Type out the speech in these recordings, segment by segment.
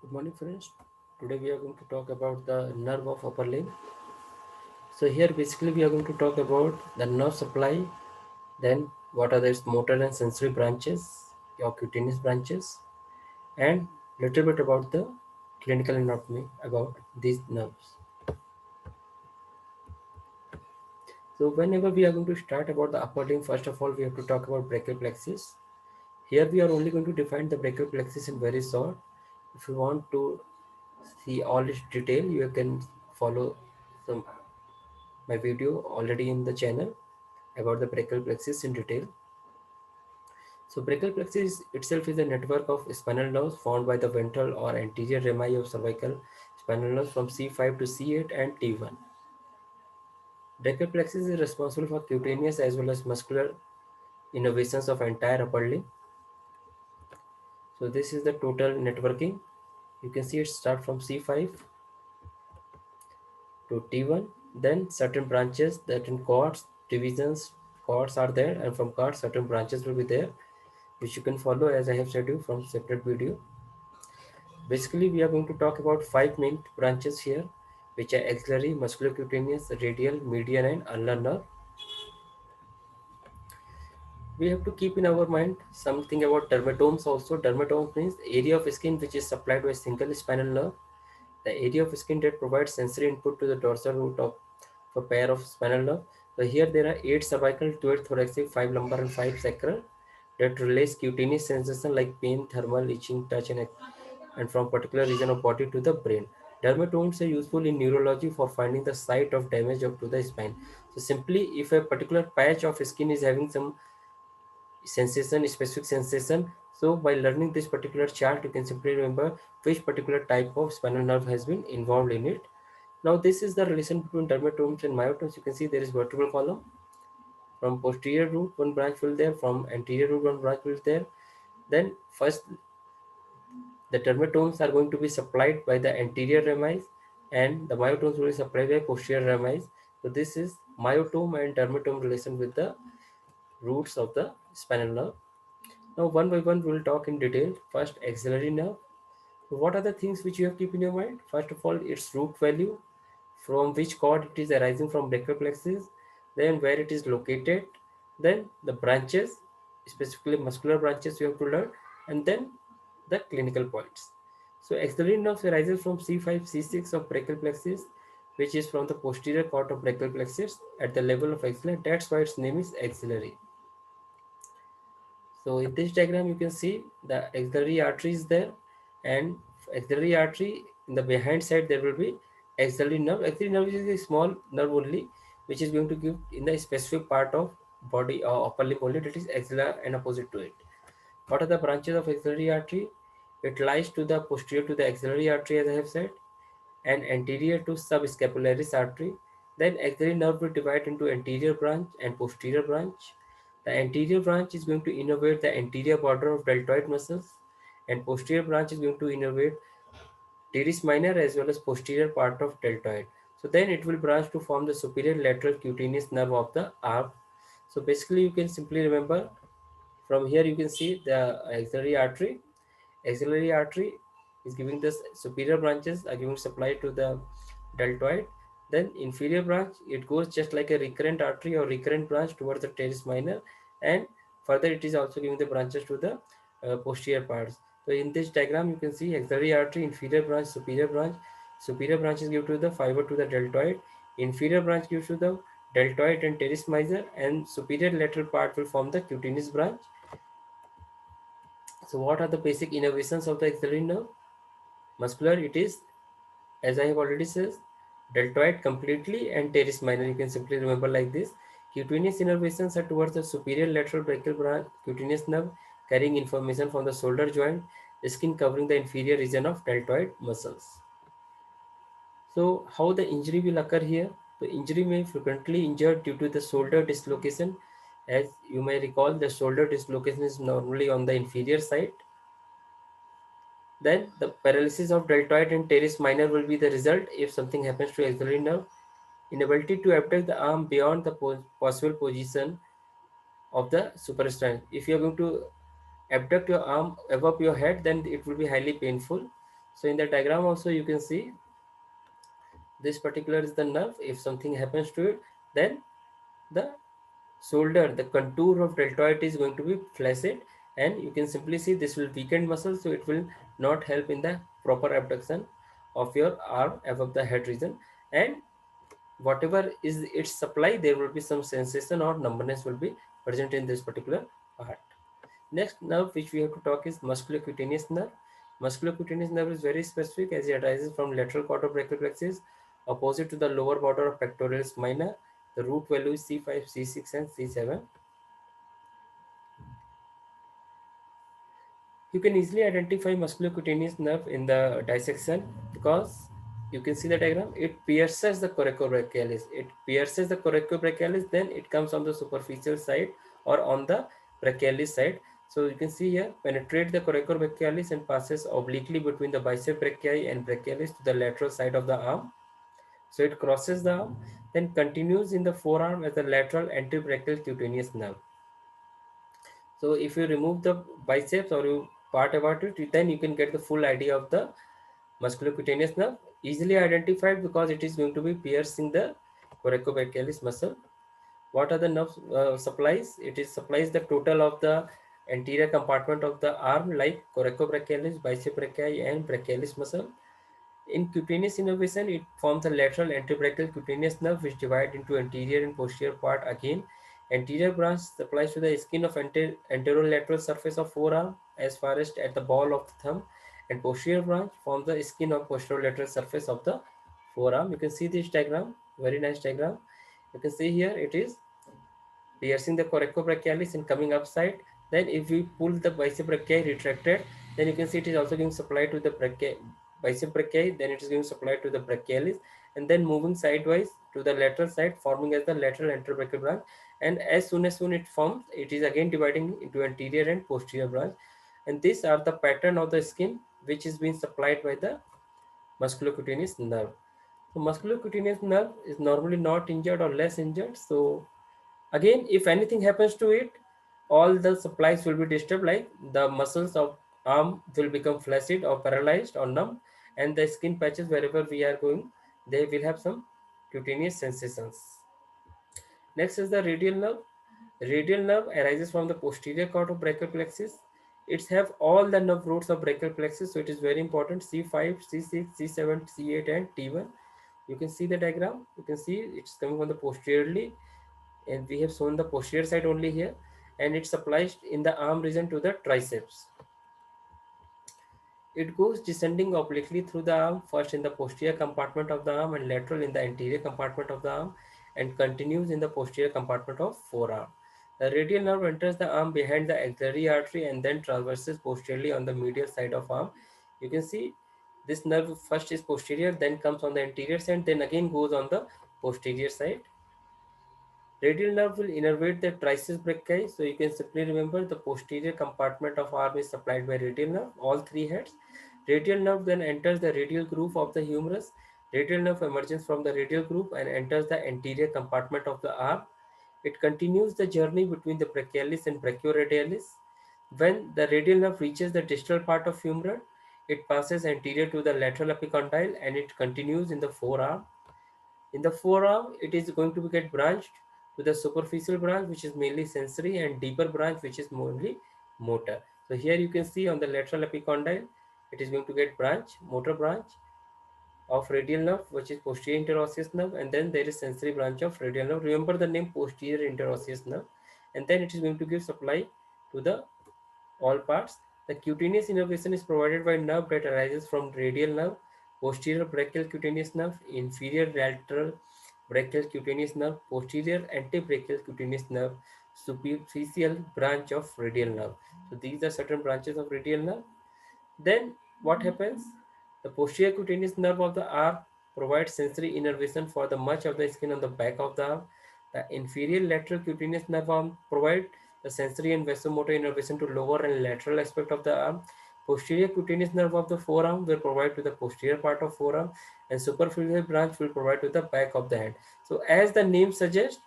Good morning, friends. Today we are going to talk about the nerve of upper limb. So here basically we are going to talk about the nerve supply, then what are its motor and sensory branches, your cutaneous branches, and little bit about the clinical anatomy about these nerves. So whenever we are going to start about the upper limb, first of all we have to talk about brachial plexus. Here we are only going to define the brachial plexus in very short. If you want to see all its detail, you can follow some my video already in the channel about the brachial plexus in detail. So brachial plexus itself is a network of spinal nerves formed by the ventral or anterior rami of cervical spinal nerves from C5 to C8 and T1. Brachial plexus is responsible for cutaneous as well as muscular innervations of entire upper limb. So this is the total networking. You can see it start from C5 to T1. Then certain branches, certain cords, divisions, cords are there, and from cords certain branches will be there, which you can follow as I have said you from separate video. Basically, we are going to talk about five main branches here, which are axillary, musculocutaneous, radial, median, and ulnar nerve. We have to keep in our mind something about dermatomes also. Dermatomes means area of skin which is supplied by a single spinal nerve. The area of skin that provides sensory input to the dorsal root of a pair of spinal nerve. So here there are 8 cervical, 12 thoracic, 5 lumbar and 5 sacral that relays cutaneous sensation like pain, thermal, itching, touch and from particular region of body to the brain. Dermatomes are useful in neurology for finding the site of damage to the spine. So simply if a particular patch of skin is having some sensation, specific sensation, so by learning this particular chart, you can simply remember which particular type of spinal nerve has been involved in it. Now this is the relation between dermatomes and myotomes. You can see there is vertebral column. From posterior root, one branch will there. From anterior root, one branch will there. Then first the dermatomes are going to be supplied by the anterior rami and the myotomes will be supplied by posterior rami. So this is myotome and dermatome relation with the roots of the spinal nerve. Now one by one we will talk in detail. First axillary nerve. So what are the things which you have to keep in your mind? First of all, its root value, from which cord it is arising from brachial plexus, then where it is located, then the branches, specifically muscular branches you have to learn, and then the clinical points. So axillary nerve arises from C5, C6 of brachial plexus, which is from the posterior cord of brachial plexus at the level of axilla. That's why its name is axillary. So in this diagram, you can see the axillary artery is there, and axillary artery in the behind side there will be axillary nerve. Axillary nerve is a small nerve only, which is going to give in the specific part of body or upper limb only. That is axilla and opposite to it. What are the branches of axillary artery? It lies to the posterior to the axillary artery, as I have said, and anterior to subscapularis artery. Then axillary nerve will divide into anterior branch and posterior branch. The anterior branch is going to innervate the anterior border of deltoid muscles, and posterior branch is going to innervate teres minor as well as posterior part of deltoid. So then it will branch to form the superior lateral cutaneous nerve of the arm. So basically you can simply remember from here you can see the axillary artery. Axillary artery is giving the superior branches are giving supply to the deltoid. Then inferior branch, it goes just like a recurrent artery or recurrent branch towards the teres minor, and further it is also giving the branches to the posterior parts. So in this diagram, you can see axillary artery, inferior branch, superior branch. Superior branch is given to the fiber to the deltoid. Inferior branch gives to the deltoid and teres minor, and superior lateral part will form the cutaneous branch. So what are the basic innervations of the axillary nerve? Muscular, it is, as I have already said, deltoid completely and teres minor. You can simply remember like this. Cutaneous innervations are towards the superior lateral brachial branch, cutaneous nerve, carrying information from the shoulder joint, skin covering the inferior region of deltoid muscles. So, how the injury will occur here? The injury may frequently injure due to the shoulder dislocation. As you may recall, the shoulder dislocation is normally on the inferior side. Then the paralysis of deltoid and teres minor will be the result if something happens to axillary nerve. Inability to abduct the arm beyond the possible position of the supraspinatus. If you are going to abduct your arm above your head, then it will be highly painful. So in the diagram also you can see this particular is the nerve. If something happens to it, then the shoulder, the contour of deltoid is going to be flaccid, and you can simply see this will weaken muscle, so it will not help in the proper abduction of your arm above the head region, and whatever is its supply, there will be some sensation or numbness will be present in this particular part. Next nerve which we have to talk is musculocutaneous nerve. Musculocutaneous nerve is very specific as it arises from lateral quarter brachial plexus opposite to the lower border of pectoralis minor. The root value is C5, C6 and C7. You can easily identify musculocutaneous nerve in the dissection because you can see the diagram. It pierces the coracobrachialis. It pierces the coracobrachialis, then it comes on the superficial side or on the brachialis side. So you can see here, penetrate the coracobrachialis and passes obliquely between the bicep brachii and brachialis to the lateral side of the arm. So it crosses the arm, then continues in the forearm as the lateral antebrachial cutaneous nerve. So if you remove the biceps or you part about it, then you can get the full idea of the musculocutaneous nerve, easily identified because it is going to be piercing the coracobrachialis muscle. What are the nerve supplies? It is supplies the total of the anterior compartment of the arm like coracobrachialis, bicep brachii and brachialis muscle. In cutaneous innervation, it forms the lateral antebrachial cutaneous nerve which divide into anterior and posterior part again. Anterior branch supplies to the skin of anterolateral surface of forearm as far as at the ball of the thumb, and posterior branch forms the skin of posterolateral surface of the forearm. You can see this diagram, very nice diagram. You can see here it is piercing the coracobrachialis and coming upside. Then if we pull the bicep brachii retracted, then you can see it is also giving supply to the bicep brachii, then it is giving supply to the brachialis, and then moving sidewise to the lateral side, forming as the lateral antebrachial branch. And as soon it forms, it is again dividing into anterior and posterior branch. And these are the pattern of the skin which is being supplied by the musculocutaneous nerve. So musculocutaneous nerve is normally not injured or less injured. So again, if anything happens to it, all the supplies will be disturbed, like the muscles of arm will become flaccid or paralyzed or numb, and the skin patches wherever we are going, they will have some cutaneous sensations. Next is the radial nerve. Radial nerve arises from the posterior cord of brachial plexus. It have all the nerve roots of brachial plexus, so it is very important. C5, C6, C7, C8 and T1. You can see the diagram. You can see it's coming from the posteriorly, and we have shown the posterior side only here, and it supplies in the arm region to the triceps. It goes descending obliquely through the arm, first in the posterior compartment of the arm and lateral in the anterior compartment of the arm, and continues in the posterior compartment of forearm. The radial nerve enters the arm behind the axillary artery and then traverses posteriorly on the medial side of arm. You can see this nerve first is posterior, then comes on the anterior side, then again goes on the posterior side. Radial nerve will innervate the triceps brachii. So you can simply remember the posterior compartment of arm is supplied by radial nerve, all three heads. Radial nerve then enters the radial groove of the humerus. Radial nerve emerges from the radial groove and enters the anterior compartment of the arm. It continues the journey between the brachialis and brachioradialis. When the radial nerve reaches the distal part of humeral, it passes anterior to the lateral epicondyle and it continues in the forearm. In the forearm, it is going to get branched to the superficial branch, which is mainly sensory, and deeper branch, which is mainly motor. So here you can see on the lateral epicondyle, it is going to get branch, motor branch of radial nerve, which is posterior interosseous nerve, and then there is sensory branch of radial nerve. Remember the name posterior interosseous nerve, and then it is going to give supply to the all parts. The cutaneous innervation is provided by nerve that arises from radial nerve, posterior brachial cutaneous nerve, inferior lateral brachial cutaneous nerve, posterior antebrachial cutaneous nerve, superficial branch of radial nerve. So these are certain branches of radial nerve. Then what happens? The posterior cutaneous nerve of the arm provides sensory innervation for the much of the skin on the back of the arm. The inferior lateral cutaneous nerve arm provide the sensory and vasomotor innervation to lower and lateral aspect of the arm. Posterior cutaneous nerve of the forearm will provide to the posterior part of forearm, and superficial branch will provide to the back of the hand. So as the name suggests,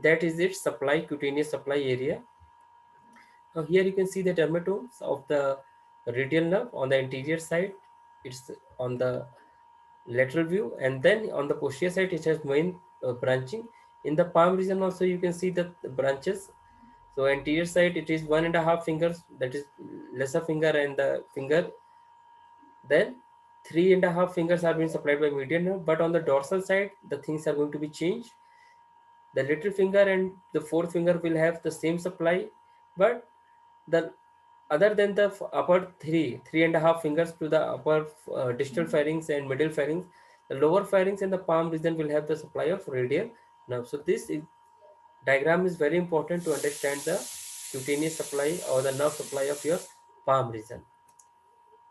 that is its supply, cutaneous supply area. Now here you can see the dermatomes of the radial nerve on the anterior side. it's on the lateral view, and then on the posterior side it has main branching. In the palm region also you can see the branches. So anterior side it is 1.5 fingers, that is lesser finger and the finger. Then 3.5 fingers are being supplied by medial nerve, but on the dorsal side the things are going to be changed. The little finger and the fourth finger will have the same supply, but the other than the upper three and a half fingers to the upper distal pharynx and middle pharynx, the lower pharynx and the palm region will have the supply of radial nerve. So diagram is very important to understand the cutaneous supply or the nerve supply of your palm region.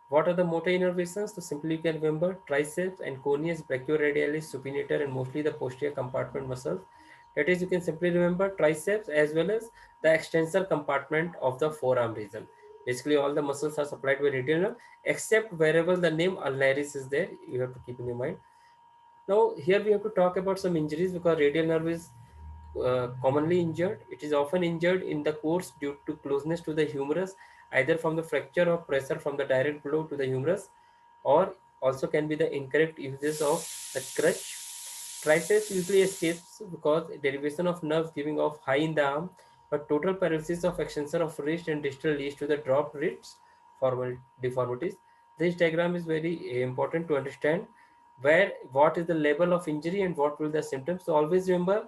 What are the motor innervations? So simply you can remember triceps and coneus, brachioradialis, supinator, and mostly the posterior compartment muscles. That is, you can simply remember triceps as well as the extensor compartment of the forearm region. Basically, all the muscles are supplied by radial nerve, except wherever the name ulnaris is there. You have to keep in your mind. Now, here we have to talk about some injuries because radial nerve is commonly injured. It is often injured in the course due to closeness to the humerus, either from the fracture or pressure from the direct blow to the humerus, or also can be the incorrect uses of the crutch. Triceps usually escapes because derivation of nerves giving off high in the arm, but total paralysis of extensor of wrist and distal leads to the dropped wrists formal deformities. This diagram is very important to understand where what is the level of injury and what will the symptoms. So always remember,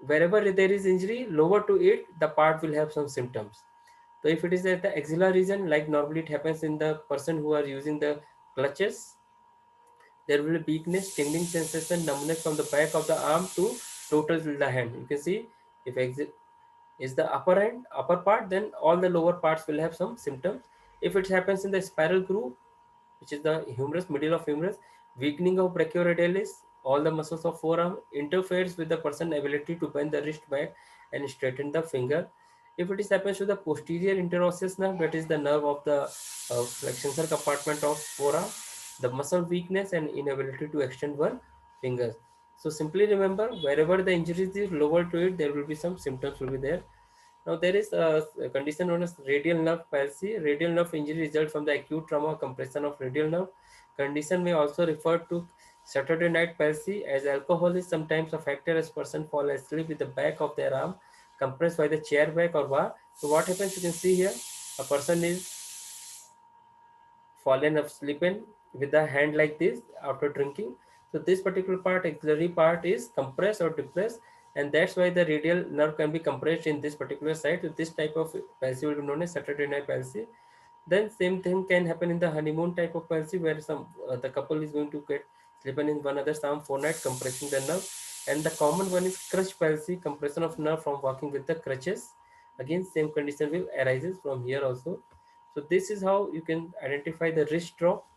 wherever there is injury lower to it, the part will have some symptoms. So if it is at the axilla region, like normally it happens in the person who are using the clutches, there will be weakness, tingling sensation, numbness from the back of the arm to total the hand. You can see if exit is the upper end, upper part, then all the lower parts will have some symptoms. If it happens in the spiral groove, which is the humerus, middle of humerus, weakening of brachioradialis, all the muscles of forearm, interferes with the person's ability to bend the wrist back and straighten the finger. If it is happens to the posterior interosseous nerve, that is the nerve of the flexor compartment of forearm, the muscle weakness and inability to extend one finger. So simply remember, wherever the injury is lower to it, there will be some symptoms will be there. Now there is a condition known as radial nerve palsy. Radial nerve injury results from the acute trauma compression of radial nerve. Condition may also refer to Saturday night palsy, as alcohol is sometimes a factor as person fall asleep with the back of their arm compressed by the chair back or bar. So what happens, you can see here, a person is fallen asleep with the hand like this after drinking. So this particular part, axillary part, is compressed or depressed, and that's why the radial nerve can be compressed in this particular site. So this type of palsy will be known as Saturday night palsy. Then same thing can happen in the honeymoon type of palsy, where some the couple is going to get sleeping in one another's arm for night, compressing the nerve. And the common one is crutch palsy, compression of nerve from walking with the crutches. Again, same condition will arises from here also. So this is how you can identify the wrist drop.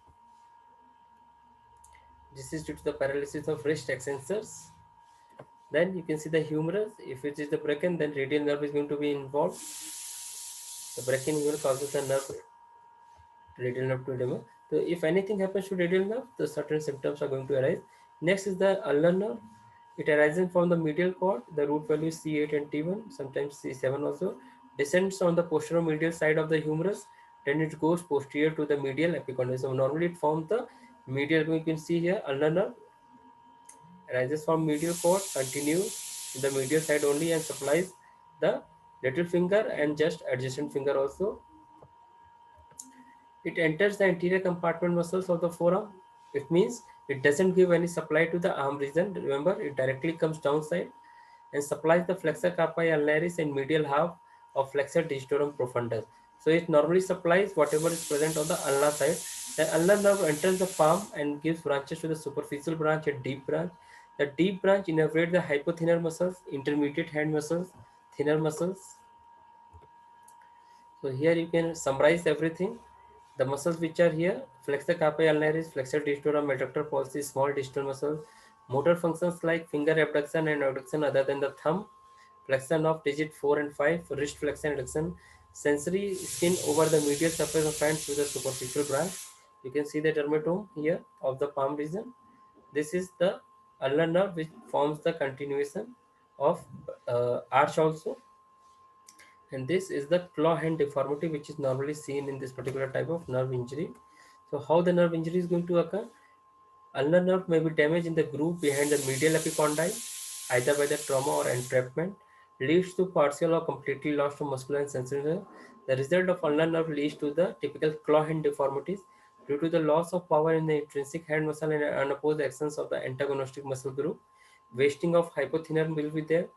This is due to the paralysis of wrist extensors. Then you can see the humerus. If it is the brachion, then radial nerve is going to be involved. The brachion humerus causes the nerve radial nerve to edema. So if anything happens to radial nerve, the certain symptoms are going to arise. Next is the ulnar nerve. It arises from the medial cord. The root value is C8 and T1, sometimes C7 also. Descends on the posterior medial side of the humerus. Then it goes posterior to the medial epicondyle. So normally it forms the medial. You can see here ulnar nerve arises from medial cord, continues in the medial side only and supplies the little finger and just adjacent finger also. It enters the anterior compartment muscles of the forearm. It means it doesn't give any supply to the arm region. Remember, it directly comes downside and supplies the flexor carpi ulnaris and medial half of flexor digitorum profundus. So it normally supplies whatever is present on the ulnar side. The ulnar nerve enters the palm and gives branches to the superficial branch and deep branch. The deep branch innervates the hypothenor muscles, intermediate hand muscles, thinner muscles. So here you can summarize everything. The muscles which are here: flexor carpi ulnaris, flexor digitorum, adductor pollicis, small distal muscles, motor functions like finger abduction and abduction other than the thumb, flexion of digit 4 and 5, wrist flexion adduction, sensory skin over the medial surface of hand through the superficial branch. You can see the dermatome here of the palm region. This is the ulnar nerve which forms the continuation of arch also, and this is the claw hand deformity which is normally seen in this particular type of nerve injury. So how the nerve injury is going to occur? Ulnar nerve may be damaged in the groove behind the medial epicondyle, either by the trauma or entrapment, leads to partial or completely loss of muscular and sensory nerve. The result of ulnar nerve leads to the typical claw hand deformities due to the loss of power in the intrinsic hand muscle and unopposed actions of the antagonistic muscle group. Wasting of hypothenar will be there.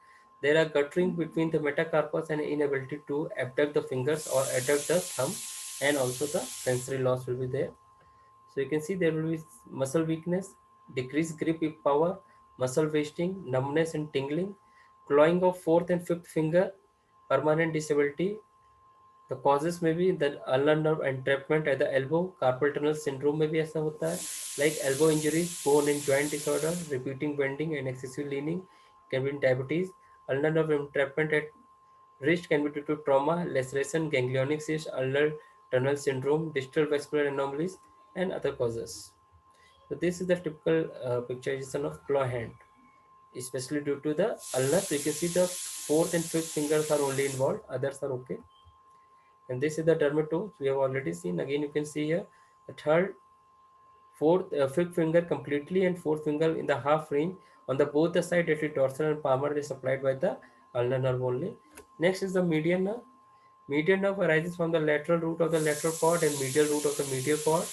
There are guttering between the metacarpus and inability to abduct the fingers or adduct the thumb, and also the sensory loss will be there. So you can see there will be muscle weakness, decreased grip power, muscle wasting, numbness and tingling, clawing of fourth and fifth finger, permanent disability. The causes may be the ulnar nerve entrapment at the elbow, carpal tunnel syndrome में भी ऐसा होता है, like elbow injuries, bone and joint disorder, repeating bending and excessive leaning, can be in diabetes. Ulnar nerve entrapment at wrist can be due to trauma, laceration, ganglionic cyst, ulnar tunnel syndrome, distal vascular anomalies, and other causes. So this is the typical picturization of claw hand, especially due to the ulnar. So you can see the fourth and fifth fingers are only involved, others are okay. And this is the dermatomes we have already seen. Again, you can see here the third, fourth, fifth finger completely and fourth finger in the half range. On the both the side, it is dorsal and palmar is supplied by the ulnar nerve only. Next is the median nerve. Median nerve arises from the lateral root of the lateral cord and medial root of the medial cord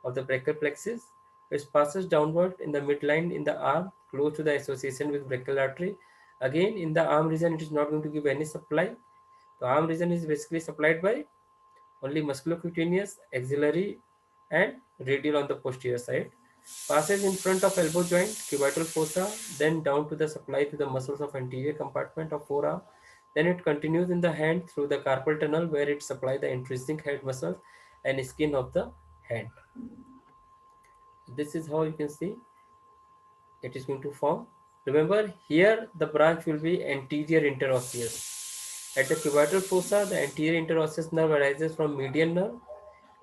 of the brachial plexus, which passes downward in the midline in the arm, close to the association with brachial artery. Again, in the arm region, it is not going to give any supply. The arm region is basically supplied by only musculocutaneous, axillary, and radial on the posterior side. Passes in front of elbow joint, cubital fossa, then down to the supply to the muscles of anterior compartment of forearm. Then it continues in the hand through the carpal tunnel where it supplies the intrinsic head muscles and skin of the hand. This is how you can see it is going to form. Remember here the branch will be anterior interosseous. At the cubital fossa, the anterior interosseous nerve arises from median nerve,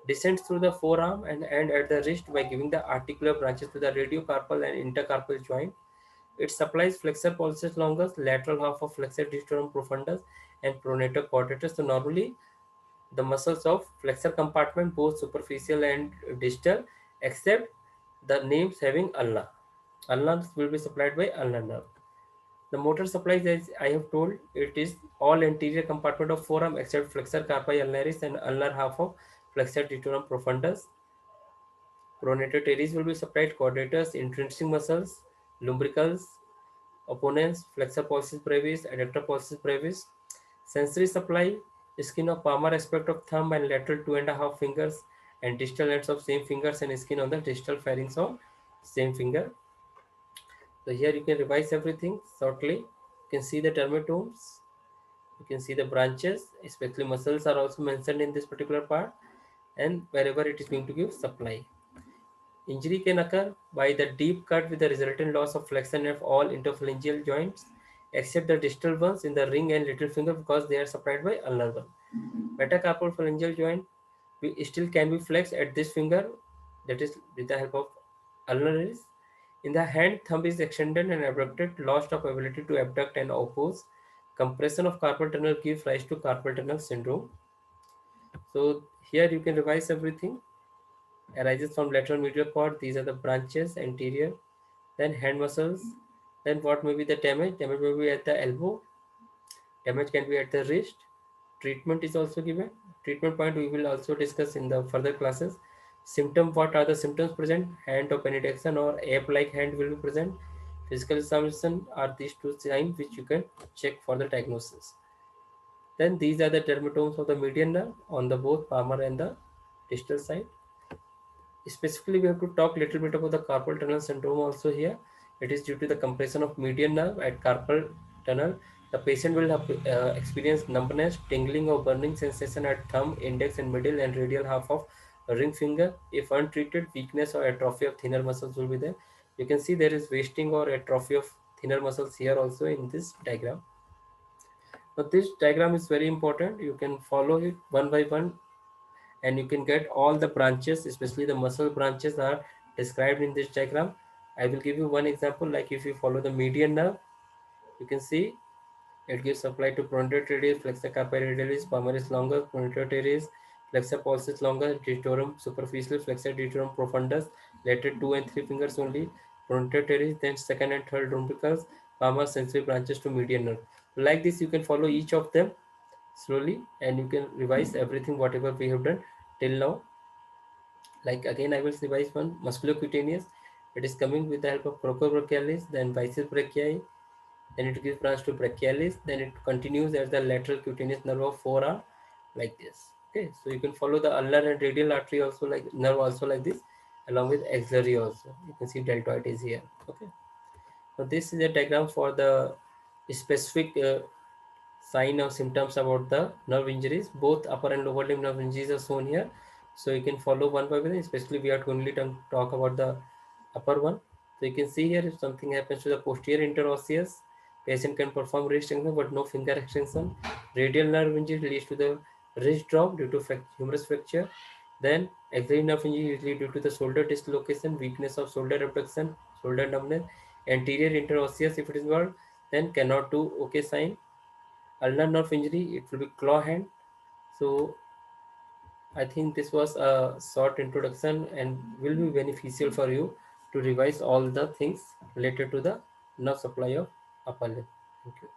descends through the forearm and at the wrist by giving the articular branches to the radiocarpal and intercarpal joint. It supplies flexor pollicis longus, lateral half of flexor digitorum profundus, and pronator quadratus. So normally the muscles of flexor compartment, both superficial and distal, except the names having ulna. Ulna will be supplied by ulnar nerve. The motor supplies, as I have told, it is all anterior compartment of forearm except flexor carpi ulnaris and ulnar half of flexor digitorum profundus. Pronator teres will be supplied quadratus, intrinsic muscles, lumbricals, opponents, flexor pollicis brevis, adductor pollicis brevis. Sensory supply, skin of palmar aspect of thumb and lateral 2.5 fingers and distal ends of same fingers and skin on the distal pharynx of same finger. So here you can revise everything shortly. You can see the dermatomes, you can see the branches, especially muscles are also mentioned in this particular part, and wherever it is going to give supply. Injury can occur by the deep cut with the resultant loss of flexion of all interphalangeal joints except the distal ones in the ring and little finger because they are supplied by ulnar one. Metacarpal phalangeal joint still can be flexed at this finger, that is with the help of ulnaris. In the hand, thumb is extended and abducted, loss of ability to abduct and oppose. Compression of carpal tunnel gives rise to carpal tunnel syndrome. So here you can revise everything. Arises from lateral medial cord. These are the branches, anterior. Then hand muscles. Then what may be the damage? Damage may be at the elbow. Damage can be at the wrist. Treatment is also given. Treatment point we will also discuss in the further classes. Symptom, what are the symptoms present? Hand appendixation or ape-like hand will be present. Physical examination are these two signs which you can check for the diagnosis. Then these are the dermatomes of the median nerve on the both palmar and the distal side. Specifically, we have to talk a little bit about the carpal tunnel syndrome also here. It is due to the compression of median nerve at carpal tunnel. The patient will have, experience numbness, tingling or burning sensation at thumb, index and middle and radial half of ring finger. If untreated, weakness or atrophy of thinner muscles will be there. You can see there is wasting or atrophy of thinner muscles here also in this diagram. Now this diagram is very important. You can follow it one by one and you can get all the branches, especially the muscle branches are described in this diagram. I will give you one example, like if you follow the median nerve, you can see it gives supply to pronator teres, flexor carpi radialis, palmaris longus, pronator teres, Flexor pulsus longa, digitorum superficial, flexor digitorum profundus, later 2 and 3 fingers only, frontal teres, then second and third rumpicals, palmar sensory branches to median nerve. Like this, you can follow each of them slowly and you can revise everything whatever we have done till now. Like again, I will revise one musculocutaneous. It is coming with the help of procobrachialis, then biceps brachii, then it gives branch to brachialis, then it continues as the lateral cutaneous nerve of forearm, like this. Okay, so you can follow the ulnar and radial artery also like nerve also like this, along with axillary also. You can see deltoid is here. Okay, so this is a diagram for the specific sign or symptoms about the nerve injuries. Both upper and lower limb nerve injuries are shown here. So you can follow one by one, especially we are only to talk about the upper one. So you can see here if something happens to the posterior interosseous, patient can perform wrist extension but no finger extension. Radial nerve injury leads to the wrist drop due to humerus fracture. Then axillary nerve injury usually due to the shoulder dislocation, weakness of shoulder abduction, shoulder numbness. Anterior interosseous if it is involved, then cannot do okay sign. Ulnar nerve injury, it will be claw hand. So I think this was a short introduction and will be beneficial for you to revise all the things related to the nerve supply of upper limb. Thank you.